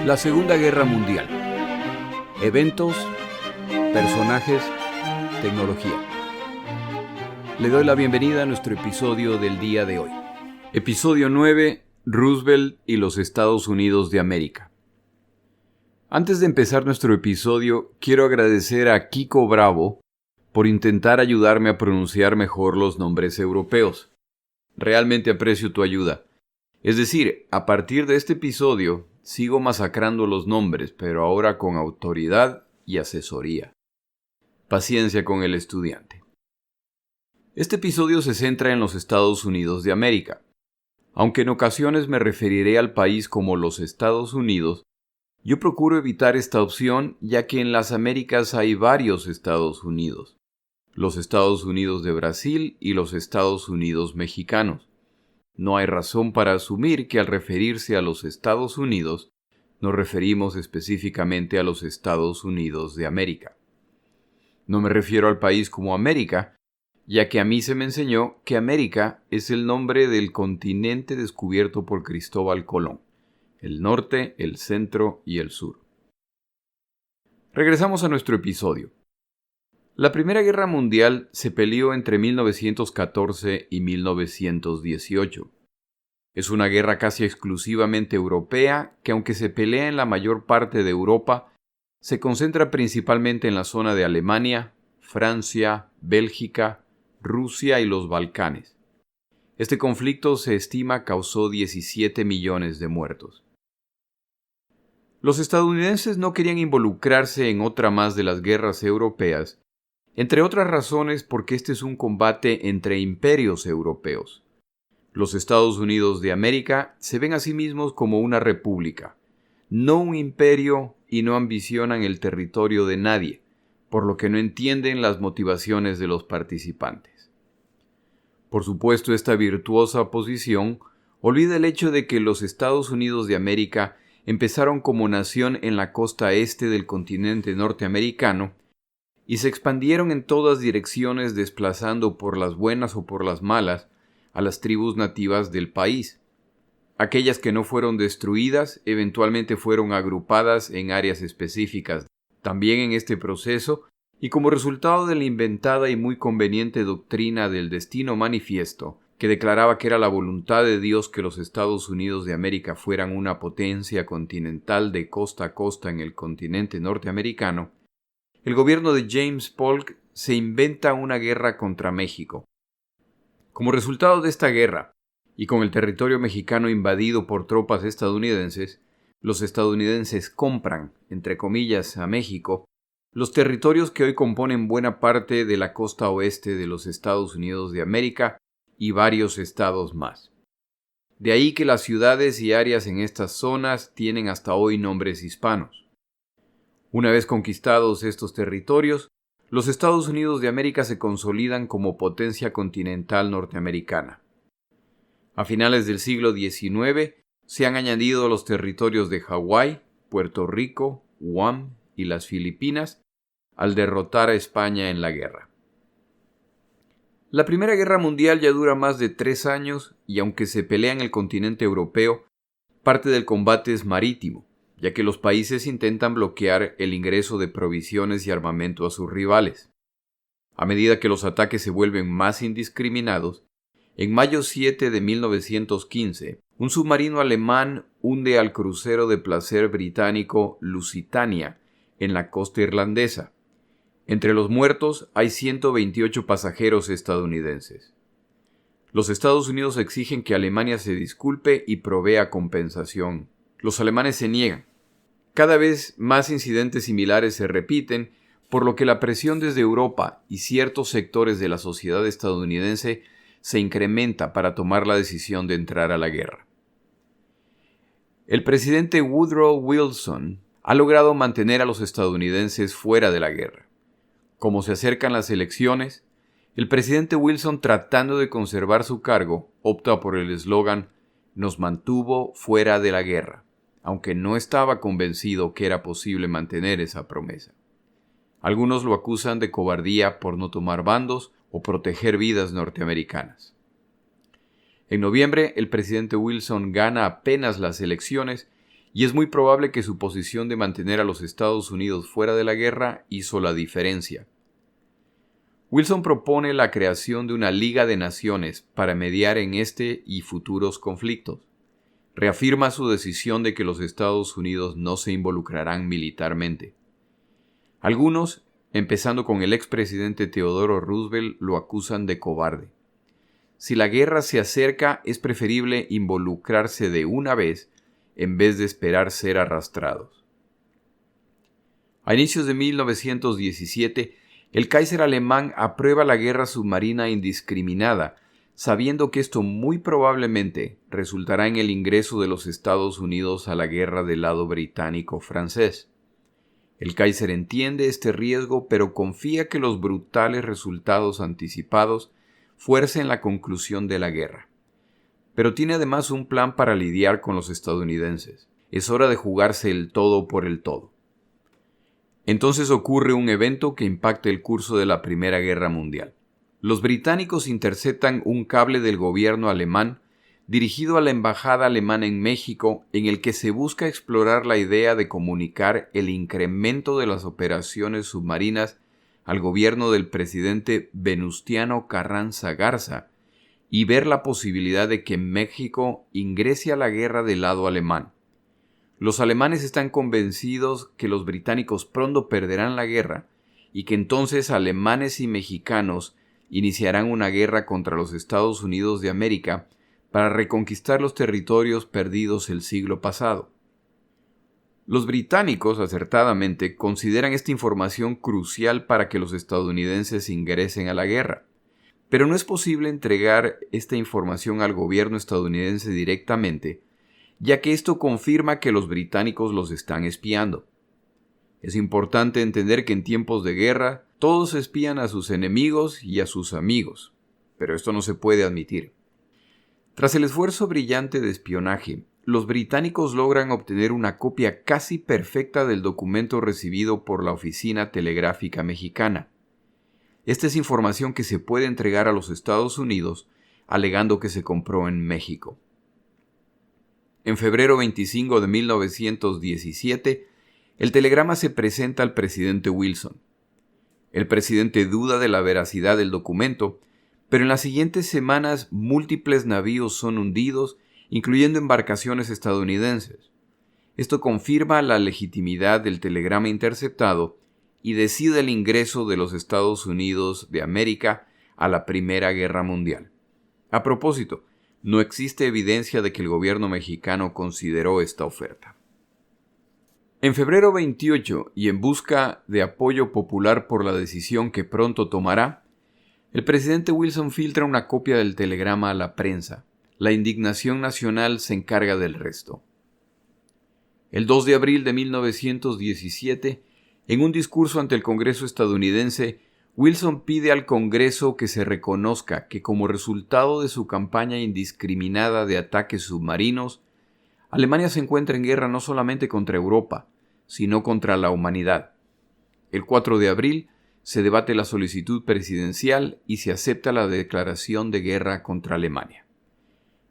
La Segunda Guerra Mundial. Eventos, personajes, tecnología. Le doy la bienvenida a nuestro episodio del día de hoy. Episodio 9, Roosevelt y los Estados Unidos de América. Antes de empezar nuestro episodio, quiero agradecer a Kiko Bravo por intentar ayudarme a pronunciar mejor los nombres europeos. Realmente aprecio tu ayuda. Es decir, a partir de este episodio, sigo masacrando los nombres, pero ahora con autoridad y asesoría. Paciencia con el estudiante. Este episodio se centra en los Estados Unidos de América. Aunque en ocasiones me referiré al país como los Estados Unidos, yo procuro evitar esta opción ya que en las Américas hay varios Estados Unidos. Los Estados Unidos de Brasil y los Estados Unidos mexicanos. No hay razón para asumir que al referirse a los Estados Unidos, nos referimos específicamente a los Estados Unidos de América. No me refiero al país como América, ya que a mí se me enseñó que América es el nombre del continente descubierto por Cristóbal Colón, el norte, el centro y el sur. Regresamos a nuestro episodio. La Primera Guerra Mundial se peleó entre 1914 y 1918. Es una guerra casi exclusivamente europea que, aunque se pelea en la mayor parte de Europa, se concentra principalmente en la zona de Alemania, Francia, Bélgica, Rusia y los Balcanes. Este conflicto se estima causó 17 millones de muertos. Los estadounidenses no querían involucrarse en otra más de las guerras europeas, entre otras razones porque este es un combate entre imperios europeos. Los Estados Unidos de América se ven a sí mismos como una república, no un imperio, y no ambicionan el territorio de nadie, por lo que no entienden las motivaciones de los participantes. Por supuesto, esta virtuosa posición olvida el hecho de que los Estados Unidos de América empezaron como nación en la costa este del continente norteamericano y se expandieron en todas direcciones desplazando por las buenas o por las malas a las tribus nativas del país. Aquellas que no fueron destruidas eventualmente fueron agrupadas en áreas específicas. También en este proceso, y como resultado de la inventada y muy conveniente doctrina del destino manifiesto, que declaraba que era la voluntad de Dios que los Estados Unidos de América fueran una potencia continental de costa a costa en el continente norteamericano, el gobierno de James Polk se inventa una guerra contra México. Como resultado de esta guerra, y con el territorio mexicano invadido por tropas estadounidenses, los estadounidenses compran, entre comillas, a México, los territorios que hoy componen buena parte de la costa oeste de los Estados Unidos de América y varios estados más. De ahí que las ciudades y áreas en estas zonas tienen hasta hoy nombres hispanos. Una vez conquistados estos territorios, los Estados Unidos de América se consolidan como potencia continental norteamericana. A finales del siglo XIX se han añadido los territorios de Hawái, Puerto Rico, Guam y las Filipinas al derrotar a España en la guerra. La Primera Guerra Mundial ya dura más de 3 años y aunque se pelea en el continente europeo, parte del combate es marítimo, ya que los países intentan bloquear el ingreso de provisiones y armamento a sus rivales. A medida que los ataques se vuelven más indiscriminados, en mayo 7 de 1915, un submarino alemán hunde al crucero de placer británico Lusitania en la costa irlandesa. Entre los muertos hay 128 pasajeros estadounidenses. Los Estados Unidos exigen que Alemania se disculpe y provea compensación. Los alemanes se niegan. Cada vez más incidentes similares se repiten, por lo que la presión desde Europa y ciertos sectores de la sociedad estadounidense se incrementa para tomar la decisión de entrar a la guerra. El presidente Woodrow Wilson ha logrado mantener a los estadounidenses fuera de la guerra. Como se acercan las elecciones, el presidente Wilson, tratando de conservar su cargo, opta por el eslogan «Nos mantuvo fuera de la guerra», aunque no estaba convencido que era posible mantener esa promesa. Algunos lo acusan de cobardía por no tomar bandos o proteger vidas norteamericanas. En noviembre, el presidente Wilson gana apenas las elecciones y es muy probable que su posición de mantener a los Estados Unidos fuera de la guerra hizo la diferencia. Wilson propone la creación de una Liga de Naciones para mediar en este y futuros conflictos. Reafirma su decisión de que los Estados Unidos no se involucrarán militarmente. Algunos, empezando con el expresidente Theodore Roosevelt, lo acusan de cobarde. Si la guerra se acerca, es preferible involucrarse de una vez en vez de esperar ser arrastrados. A inicios de 1917, el Kaiser alemán aprueba la guerra submarina indiscriminada, sabiendo que esto muy probablemente resultará en el ingreso de los Estados Unidos a la guerra del lado británico-francés. El Kaiser entiende este riesgo, pero confía que los brutales resultados anticipados fuercen la conclusión de la guerra. Pero tiene además un plan para lidiar con los estadounidenses. Es hora de jugarse el todo por el todo. Entonces ocurre un evento que impacta el curso de la Primera Guerra Mundial. Los británicos interceptan un cable del gobierno alemán dirigido a la embajada alemana en México, en el que se busca explorar la idea de comunicar el incremento de las operaciones submarinas al gobierno del presidente Venustiano Carranza Garza y ver la posibilidad de que México ingrese a la guerra del lado alemán. Los alemanes están convencidos que los británicos pronto perderán la guerra y que entonces alemanes y mexicanos iniciarán una guerra contra los Estados Unidos de América para reconquistar los territorios perdidos el siglo pasado. Los británicos, acertadamente, consideran esta información crucial para que los estadounidenses ingresen a la guerra, pero no es posible entregar esta información al gobierno estadounidense directamente, ya que esto confirma que los británicos los están espiando. Es importante entender que en tiempos de guerra todos espían a sus enemigos y a sus amigos, pero esto no se puede admitir. Tras el esfuerzo brillante de espionaje, los británicos logran obtener una copia casi perfecta del documento recibido por la Oficina Telegráfica Mexicana. Esta es información que se puede entregar a los Estados Unidos, alegando que se compró en México. En febrero 25 de 1917, el telegrama se presenta al presidente Wilson. El presidente duda de la veracidad del documento, pero en las siguientes semanas múltiples navíos son hundidos, incluyendo embarcaciones estadounidenses. Esto confirma la legitimidad del telegrama interceptado y decide el ingreso de los Estados Unidos de América a la Primera Guerra Mundial. A propósito, no existe evidencia de que el gobierno mexicano consideró esta oferta. En febrero 28, y en busca de apoyo popular por la decisión que pronto tomará, el presidente Wilson filtra una copia del telegrama a la prensa. La indignación nacional se encarga del resto. El 2 de abril de 1917, en un discurso ante el Congreso estadounidense, Wilson pide al Congreso que se reconozca que como resultado de su campaña indiscriminada de ataques submarinos, Alemania se encuentra en guerra no solamente contra Europa, sino contra la humanidad. El 4 de abril se debate la solicitud presidencial y se acepta la declaración de guerra contra Alemania.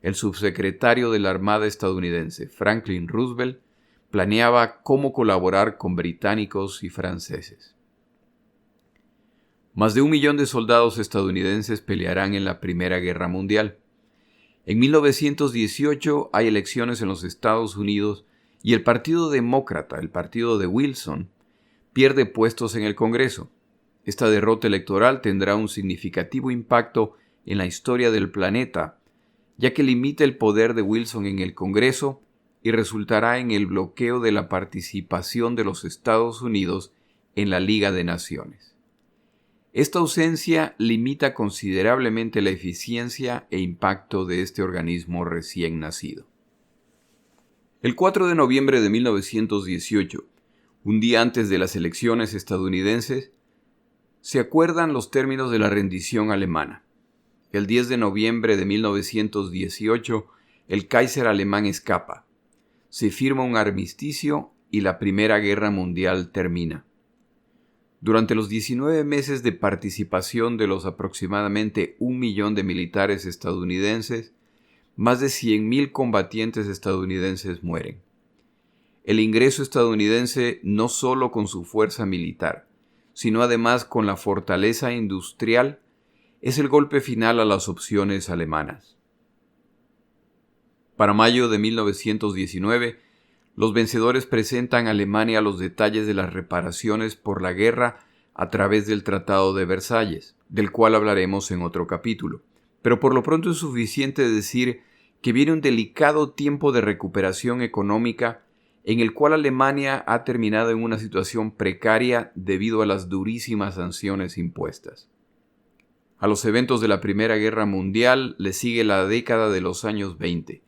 El subsecretario de la Armada estadounidense, Franklin Roosevelt, planeaba cómo colaborar con británicos y franceses. Más de 1 millón de soldados estadounidenses pelearán en la Primera Guerra Mundial. En 1918 hay elecciones en los Estados Unidos y el Partido Demócrata, el partido de Wilson, pierde puestos en el Congreso. Esta derrota electoral tendrá un significativo impacto en la historia del planeta, ya que limita el poder de Wilson en el Congreso y resultará en el bloqueo de la participación de los Estados Unidos en la Liga de Naciones. Esta ausencia limita considerablemente la eficiencia e impacto de este organismo recién nacido. El 4 de noviembre de 1918, un día antes de las elecciones estadounidenses, se acuerdan los términos de la rendición alemana. El 10 de noviembre de 1918, el Kaiser alemán escapa. Se firma un armisticio y la Primera Guerra Mundial termina. Durante los 19 meses de participación de los aproximadamente 1 millón de militares estadounidenses, más de 100,000 combatientes estadounidenses mueren. el ingreso estadounidense no solo con su fuerza militar, sino además con la fortaleza industrial, es el golpe final a las opciones alemanas. Para mayo de 1919, los vencedores presentan a Alemania los detalles de las reparaciones por la guerra a través del Tratado de Versalles, del cual hablaremos en otro capítulo. Pero por lo pronto es suficiente decir que viene un delicado tiempo de recuperación económica en el cual Alemania ha terminado en una situación precaria debido a las durísimas sanciones impuestas. A los eventos de la Primera Guerra Mundial le sigue la década de los años 20,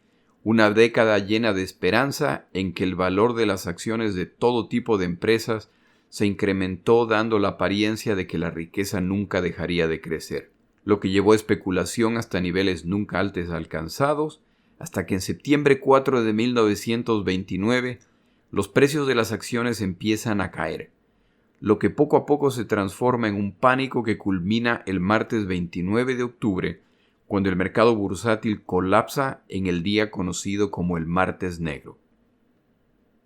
una década llena de esperanza en que el valor de las acciones de todo tipo de empresas se incrementó dando la apariencia de que la riqueza nunca dejaría de crecer, lo que llevó a especulación hasta niveles nunca antes alcanzados, hasta que en septiembre 4 de 1929 los precios de las acciones empiezan a caer, lo que poco a poco se transforma en un pánico que culmina el martes 29 de octubre, cuando el mercado bursátil colapsa en el día conocido como el Martes Negro.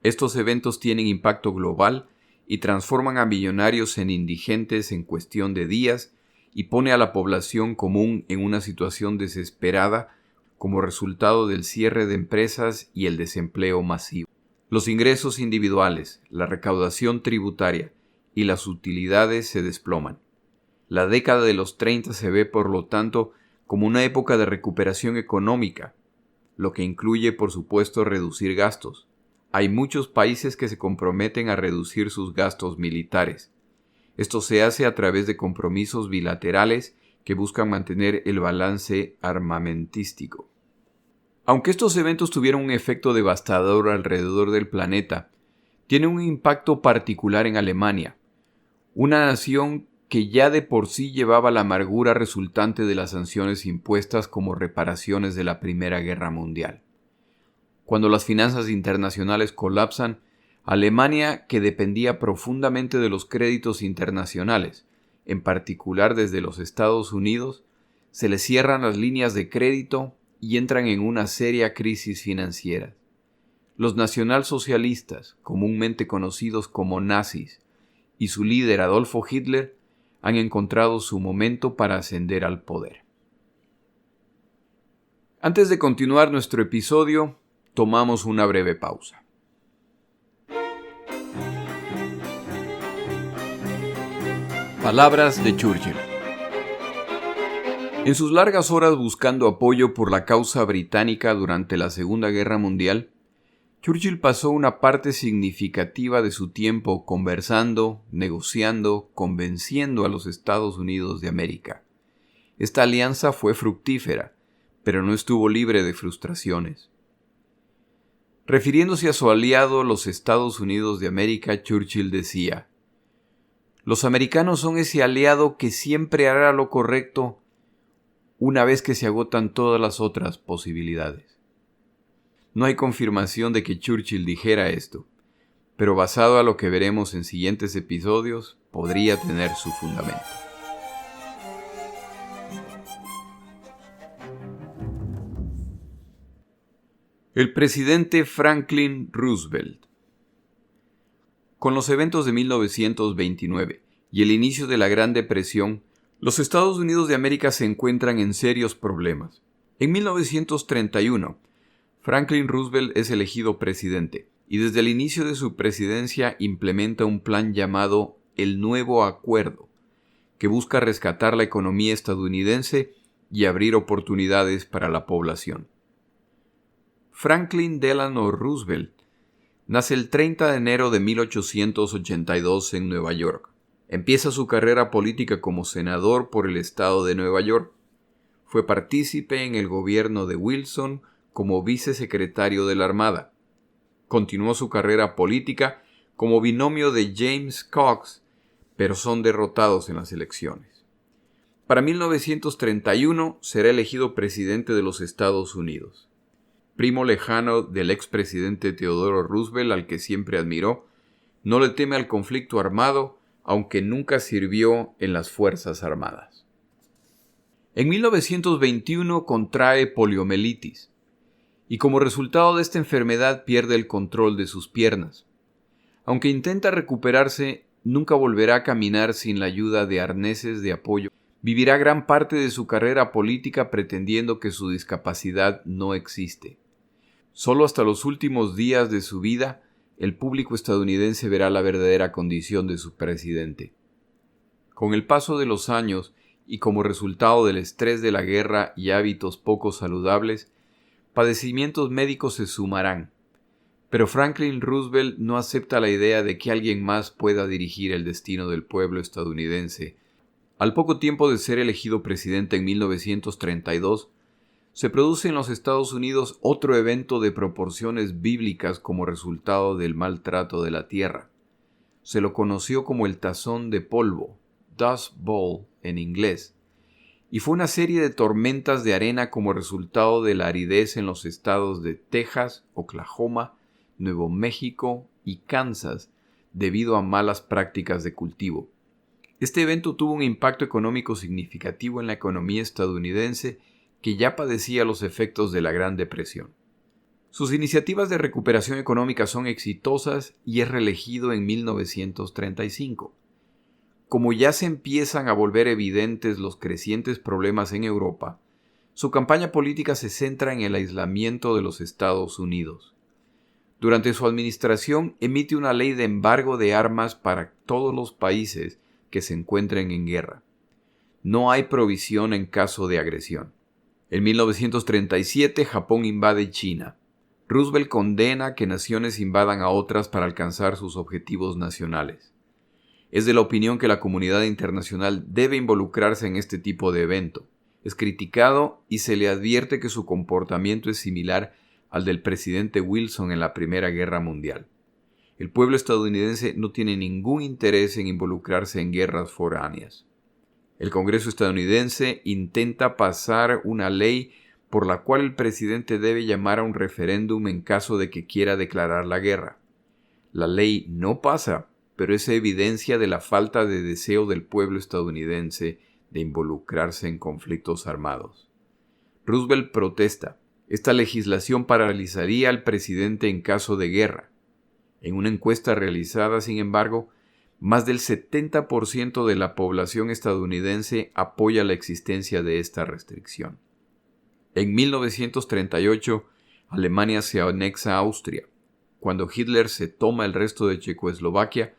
Estos eventos tienen impacto global y transforman a millonarios en indigentes en cuestión de días y pone a la población común en una situación desesperada como resultado del cierre de empresas y el desempleo masivo. Los ingresos individuales, la recaudación tributaria y las utilidades se desploman. La década de los 30 se ve, por lo tanto, como una época de recuperación económica, lo que incluye, por supuesto, reducir gastos. Hay muchos países que se comprometen a reducir sus gastos militares. Esto se hace a través de compromisos bilaterales que buscan mantener el balance armamentístico. Aunque estos eventos tuvieron un efecto devastador alrededor del planeta, tiene un impacto particular en Alemania, una nación que ya de por sí llevaba la amargura resultante de las sanciones impuestas como reparaciones de la Primera Guerra Mundial. Cuando las finanzas internacionales colapsan, Alemania, que dependía profundamente de los créditos internacionales, en particular desde los Estados Unidos, se le cierran las líneas de crédito y entran en una seria crisis financiera. Los nacionalsocialistas, comúnmente conocidos como nazis, y su líder Adolfo Hitler han encontrado su momento para ascender al poder. Antes de continuar nuestro episodio, tomamos una breve pausa. Palabras de Churchill. En sus largas horas buscando apoyo por la causa británica durante la Segunda Guerra Mundial, Churchill pasó una parte significativa de su tiempo conversando, negociando, convenciendo a los Estados Unidos de América. Esta alianza fue fructífera, pero no estuvo libre de frustraciones. Refiriéndose a su aliado, los Estados Unidos de América, Churchill decía: «Los americanos son ese aliado que siempre hará lo correcto una vez que se agotan todas las otras posibilidades». No hay confirmación de que Churchill dijera esto, pero basado a lo que veremos en siguientes episodios, podría tener su fundamento. El presidente Franklin Roosevelt. Con los eventos de 1929 y el inicio de la Gran Depresión, los Estados Unidos de América se encuentran en serios problemas. En 1931, Franklin Roosevelt es elegido presidente y desde el inicio de su presidencia implementa un plan llamado el Nuevo Acuerdo, que busca rescatar la economía estadounidense y abrir oportunidades para la población. Franklin Delano Roosevelt nace el 30 de enero de 1882 en Nueva York. Empieza su carrera política como senador por el estado de Nueva York. Fue partícipe en el gobierno de Wilson como vicesecretario de la Armada. Continuó su carrera política como binomio de James Cox, pero son derrotados en las elecciones. Para 1931 será elegido presidente de los Estados Unidos. Primo lejano del expresidente Theodore Roosevelt, al que siempre admiró, no le teme al conflicto armado, aunque nunca sirvió en las Fuerzas Armadas. En 1921 contrae poliomielitis y como resultado de esta enfermedad pierde el control de sus piernas. Aunque intenta recuperarse, nunca volverá a caminar sin la ayuda de arneses de apoyo. Vivirá gran parte de su carrera política pretendiendo que su discapacidad no existe. Solo hasta los últimos días de su vida, el público estadounidense verá la verdadera condición de su presidente. Con el paso de los años y como resultado del estrés de la guerra y hábitos poco saludables, padecimientos médicos se sumarán. Pero Franklin Roosevelt no acepta la idea de que alguien más pueda dirigir el destino del pueblo estadounidense. Al poco tiempo de ser elegido presidente en 1932, se produce en los Estados Unidos otro evento de proporciones bíblicas como resultado del maltrato de la tierra. Se lo conoció como el tazón de polvo, Dust Bowl en inglés, y fue una serie de tormentas de arena como resultado de la aridez en los estados de Texas, Oklahoma, Nuevo México y Kansas debido a malas prácticas de cultivo. Este evento tuvo un impacto económico significativo en la economía estadounidense que ya padecía los efectos de la Gran Depresión. Sus iniciativas de recuperación económica son exitosas y es reelegido en 1935. Como ya se empiezan a volver evidentes los crecientes problemas en Europa, su campaña política se centra en el aislamiento de los Estados Unidos. Durante su administración emite una ley de embargo de armas para todos los países que se encuentren en guerra. No hay provisión en caso de agresión. En 1937, Japón invade China. Roosevelt condena que naciones invadan a otras para alcanzar sus objetivos nacionales. Es de la opinión que la comunidad internacional debe involucrarse en este tipo de evento. Es criticado y se le advierte que su comportamiento es similar al del presidente Wilson en la Primera Guerra Mundial. El pueblo estadounidense no tiene ningún interés en involucrarse en guerras foráneas. El Congreso estadounidense intenta pasar una ley por la cual el presidente debe llamar a un referéndum en caso de que quiera declarar la guerra. La ley no pasa, pero es evidencia de la falta de deseo del pueblo estadounidense de involucrarse en conflictos armados. Roosevelt protesta. Esta legislación paralizaría al presidente en caso de guerra. En una encuesta realizada, sin embargo, más del 70% de la población estadounidense apoya la existencia de esta restricción. En 1938, Alemania se anexa a Austria. Cuando Hitler se toma el resto de Checoslovaquia,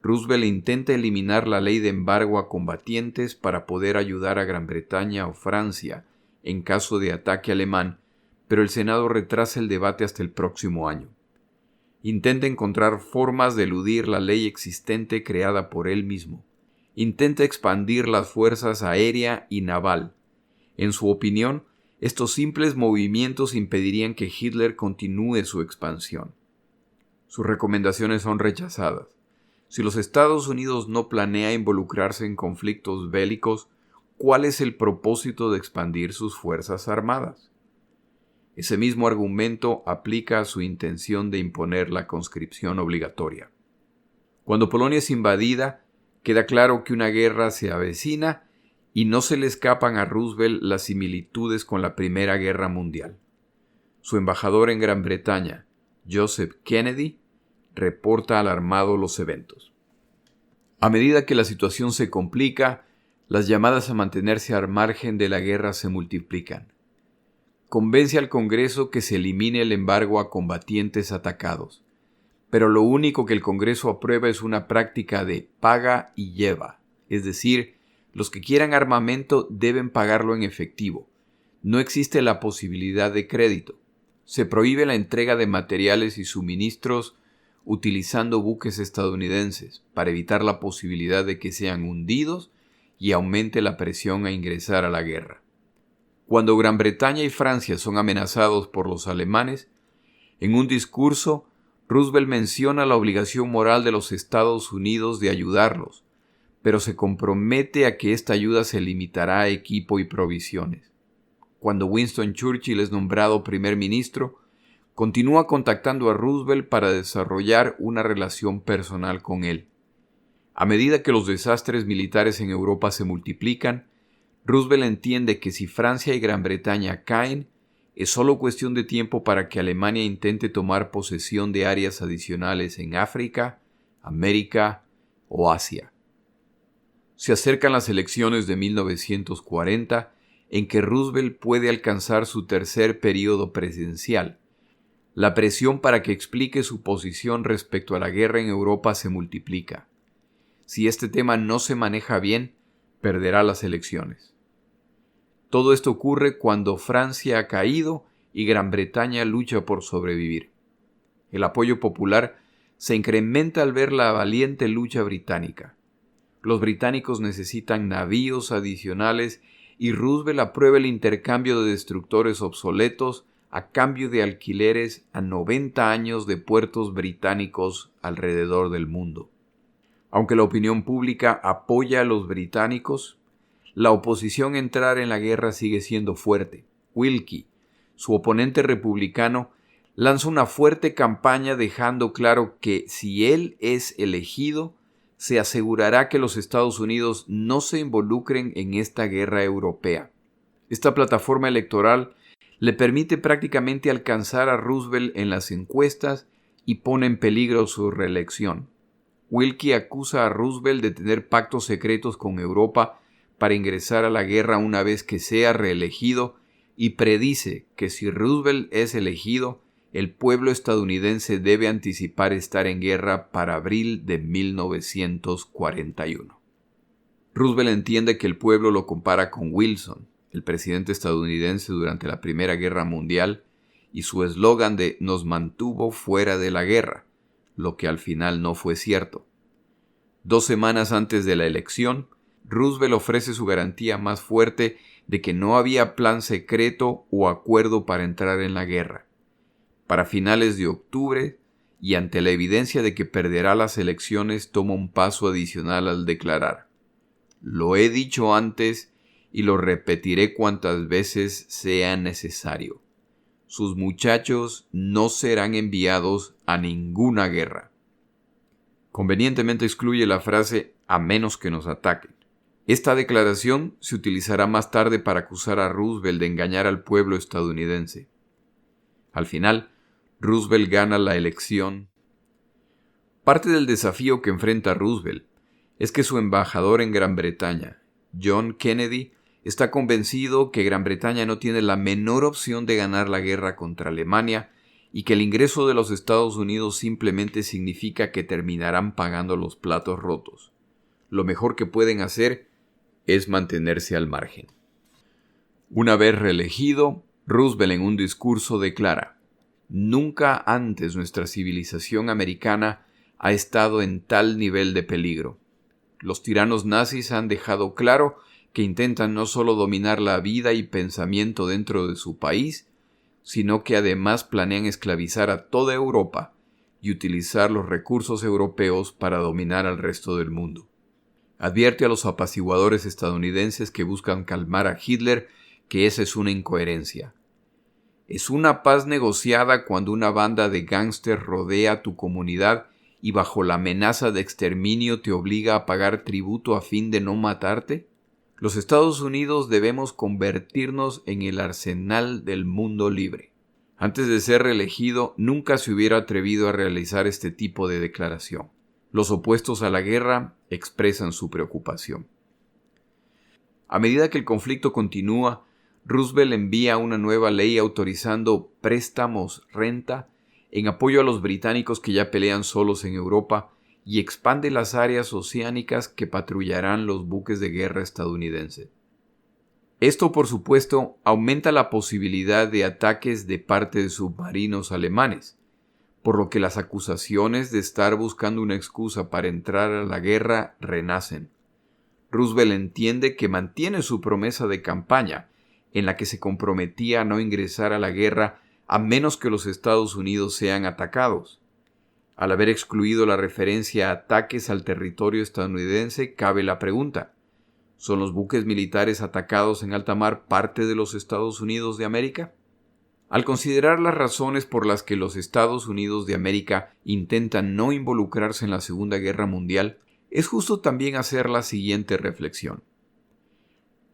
Roosevelt intenta eliminar la ley de embargo a combatientes para poder ayudar a Gran Bretaña o Francia en caso de ataque alemán, pero el Senado retrasa el debate hasta el próximo año. Intenta encontrar formas de eludir la ley existente creada por él mismo. Intenta expandir las fuerzas aérea y naval. En su opinión, estos simples movimientos impedirían que Hitler continúe su expansión. Sus recomendaciones son rechazadas. Si los Estados Unidos no planea involucrarse en conflictos bélicos, ¿cuál es el propósito de expandir sus fuerzas armadas? Ese mismo argumento aplica a su intención de imponer la conscripción obligatoria. Cuando Polonia es invadida, queda claro que una guerra se avecina y no se le escapan a Roosevelt las similitudes con la Primera Guerra Mundial. Su embajador en Gran Bretaña, Joseph Kennedy, reporta alarmado los eventos. A medida que la situación se complica, las llamadas a mantenerse al margen de la guerra se multiplican. Convence al Congreso que se elimine el embargo a combatientes atacados, pero lo único que el Congreso aprueba es una práctica de paga y lleva, es decir, los que quieran armamento deben pagarlo en efectivo. No existe la posibilidad de crédito. Se prohíbe la entrega de materiales y suministros utilizando buques estadounidenses para evitar la posibilidad de que sean hundidos y aumente la presión a ingresar a la guerra. Cuando Gran Bretaña y Francia son amenazados por los alemanes, en un discurso, Roosevelt menciona la obligación moral de los Estados Unidos de ayudarlos, pero se compromete a que esta ayuda se limitará a equipo y provisiones. Cuando Winston Churchill es nombrado primer ministro, continúa contactando a Roosevelt para desarrollar una relación personal con él. A medida que los desastres militares en Europa se multiplican, Roosevelt entiende que si Francia y Gran Bretaña caen, Es solo cuestión de tiempo para que Alemania intente tomar posesión de áreas adicionales en África, América o Asia. Se acercan las elecciones de 1940, en que Roosevelt puede alcanzar su tercer periodo presidencial. La presión para que explique su posición respecto a la guerra en Europa se multiplica. Si este tema no se maneja bien, perderá las elecciones. Todo esto ocurre cuando Francia ha caído y Gran Bretaña lucha por sobrevivir. El apoyo popular se incrementa al ver la valiente lucha británica. Los británicos necesitan navíos adicionales y Roosevelt aprueba el intercambio de destructores obsoletos a cambio de alquileres a 90 años de puertos británicos alrededor del mundo. Aunque la opinión pública apoya a los británicos, la oposición a entrar en la guerra sigue siendo fuerte. Willkie, su oponente republicano, lanza una fuerte campaña dejando claro que si él es elegido, se asegurará que los Estados Unidos no se involucren en esta guerra europea. Esta plataforma electoral le permite prácticamente alcanzar a Roosevelt en las encuestas y pone en peligro su reelección. Willkie acusa a Roosevelt de tener pactos secretos con Europa para ingresar a la guerra una vez que sea reelegido y predice que si Roosevelt es elegido, el pueblo estadounidense debe anticipar estar en guerra para abril de 1941. Roosevelt entiende que el pueblo lo compara con Wilson, el presidente estadounidense durante la Primera Guerra Mundial, y su eslogan de «nos mantuvo fuera de la guerra», lo que al final no fue cierto. 2 semanas antes de la elección, Roosevelt ofrece su garantía más fuerte de que no había plan secreto o acuerdo para entrar en la guerra. Para finales de octubre, y ante la evidencia de que perderá las elecciones, toma un paso adicional al declarar: «Lo he dicho antes y lo repetiré cuantas veces sea necesario. Sus muchachos no serán enviados a ninguna guerra». Convenientemente excluye la frase «a menos que nos ataquen». Esta declaración se utilizará más tarde para acusar a Roosevelt de engañar al pueblo estadounidense. Al final, Roosevelt gana la elección. Parte del desafío que enfrenta Roosevelt es que su embajador en Gran Bretaña, John Kennedy, está convencido que Gran Bretaña no tiene la menor opción de ganar la guerra contra Alemania y que el ingreso de los Estados Unidos simplemente significa que terminarán pagando los platos rotos. Lo mejor que pueden hacer es mantenerse al margen. Una vez reelegido, Roosevelt en un discurso declara: «Nunca antes nuestra civilización americana ha estado en tal nivel de peligro. Los tiranos nazis han dejado claro que intentan no solo dominar la vida y pensamiento dentro de su país, sino que además planean esclavizar a toda Europa y utilizar los recursos europeos para dominar al resto del mundo». Advierte a los apaciguadores estadounidenses que buscan calmar a Hitler que esa es una incoherencia. Es una paz negociada cuando una banda de gángsters rodea tu comunidad y bajo la amenaza de exterminio te obliga a pagar tributo a fin de no matarte. Los Estados Unidos debemos convertirnos en el arsenal del mundo libre. Antes de ser reelegido, nunca se hubiera atrevido a realizar este tipo de declaración. Los opuestos a la guerra expresan su preocupación. A medida que el conflicto continúa, Roosevelt envía una nueva ley autorizando préstamos renta en apoyo a los británicos que ya pelean solos en Europa y expande las áreas oceánicas que patrullarán los buques de guerra estadounidenses. Esto, por supuesto, aumenta la posibilidad de ataques de parte de submarinos alemanes, por lo que las acusaciones de estar buscando una excusa para entrar a la guerra renacen. Roosevelt entiende que mantiene su promesa de campaña, en la que se comprometía a no ingresar a la guerra a menos que los Estados Unidos sean atacados. Al haber excluido la referencia a ataques al territorio estadounidense, cabe la pregunta: ¿son los buques militares atacados en alta mar parte de los Estados Unidos de América? Al considerar las razones por las que los Estados Unidos de América intentan no involucrarse en la Segunda Guerra Mundial, es justo también hacer la siguiente reflexión.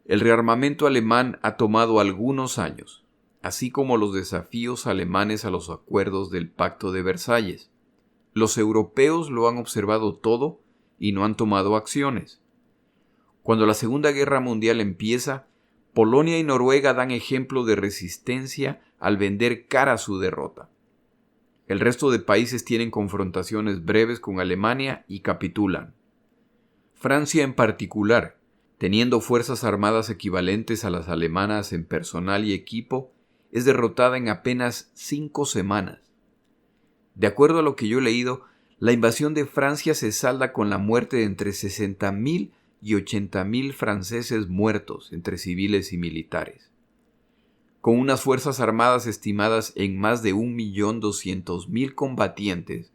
El rearmamento alemán ha tomado algunos años. así como los desafíos alemanes a los acuerdos del Pacto de Versalles. Los europeos lo han observado todo y no han tomado acciones. Cuando la Segunda Guerra Mundial empieza, Polonia y Noruega dan ejemplo de resistencia al vender cara su derrota. El resto de países tienen confrontaciones breves con Alemania y capitulan. Francia en particular, teniendo fuerzas armadas equivalentes a las alemanas en personal y equipo, es derrotada en apenas 5 semanas. De acuerdo a lo que yo he leído, la invasión de Francia se salda con la muerte de entre 60.000 y 80.000 franceses muertos entre civiles y militares. Con unas fuerzas armadas estimadas en más de 1.200.000 combatientes,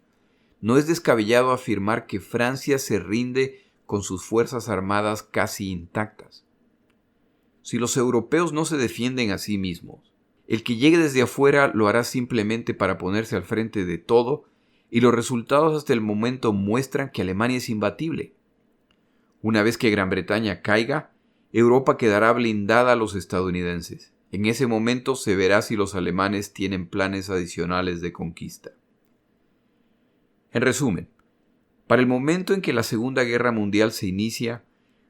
no es descabellado afirmar que Francia se rinde con sus fuerzas armadas casi intactas. Si los europeos no se defienden a sí mismos, el que llegue desde afuera lo hará simplemente para ponerse al frente de todo, y los resultados hasta el momento muestran que Alemania es imbatible. Una vez que Gran Bretaña caiga, Europa quedará blindada a los estadounidenses. En ese momento se verá si los alemanes tienen planes adicionales de conquista. En resumen, para el momento en que la Segunda Guerra Mundial se inicia,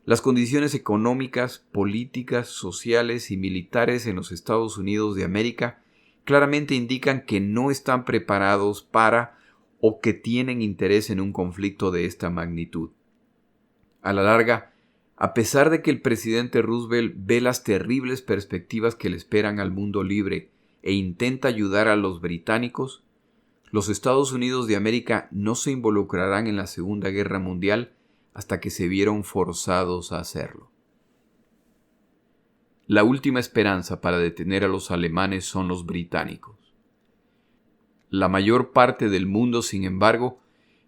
las condiciones económicas, políticas, sociales y militares en los Estados Unidos de América claramente indican que no están preparados para o que tienen interés en un conflicto de esta magnitud. A la larga, a pesar de que el presidente Roosevelt ve las terribles perspectivas que le esperan al mundo libre e intenta ayudar a los británicos, los Estados Unidos de América no se involucrarán en la Segunda Guerra Mundial hasta que se vieron forzados a hacerlo. La última esperanza para detener a los alemanes son los británicos. La mayor parte del mundo, sin embargo,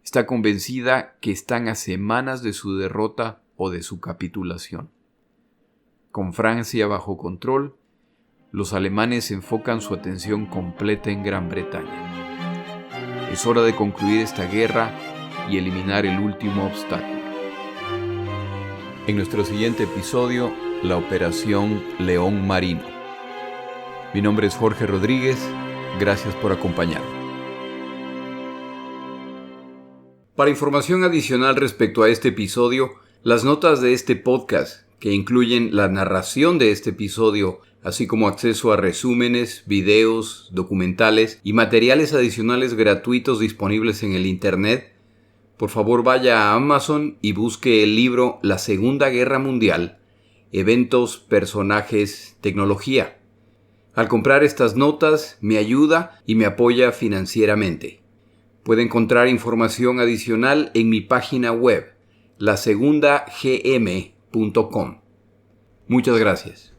está convencida que están a semanas de su derrota o de su capitulación. Con Francia bajo control, los alemanes enfocan su atención completa en Gran Bretaña. Es hora de concluir esta guerra y eliminar el último obstáculo. En nuestro siguiente episodio, la Operación León Marino. Mi nombre es Jorge Rodríguez. Gracias por acompañarme. Para información adicional respecto a este episodio, las notas de este podcast, que incluyen la narración de este episodio, así como acceso a resúmenes, videos, documentales y materiales adicionales gratuitos disponibles en el Internet, por favor vaya a Amazon y busque el libro La Segunda Guerra Mundial, Eventos, Personajes, Tecnología. Al comprar estas notas, me ayuda y me apoya financieramente. Puede encontrar información adicional en mi página web, lasegundagm.com. Muchas gracias.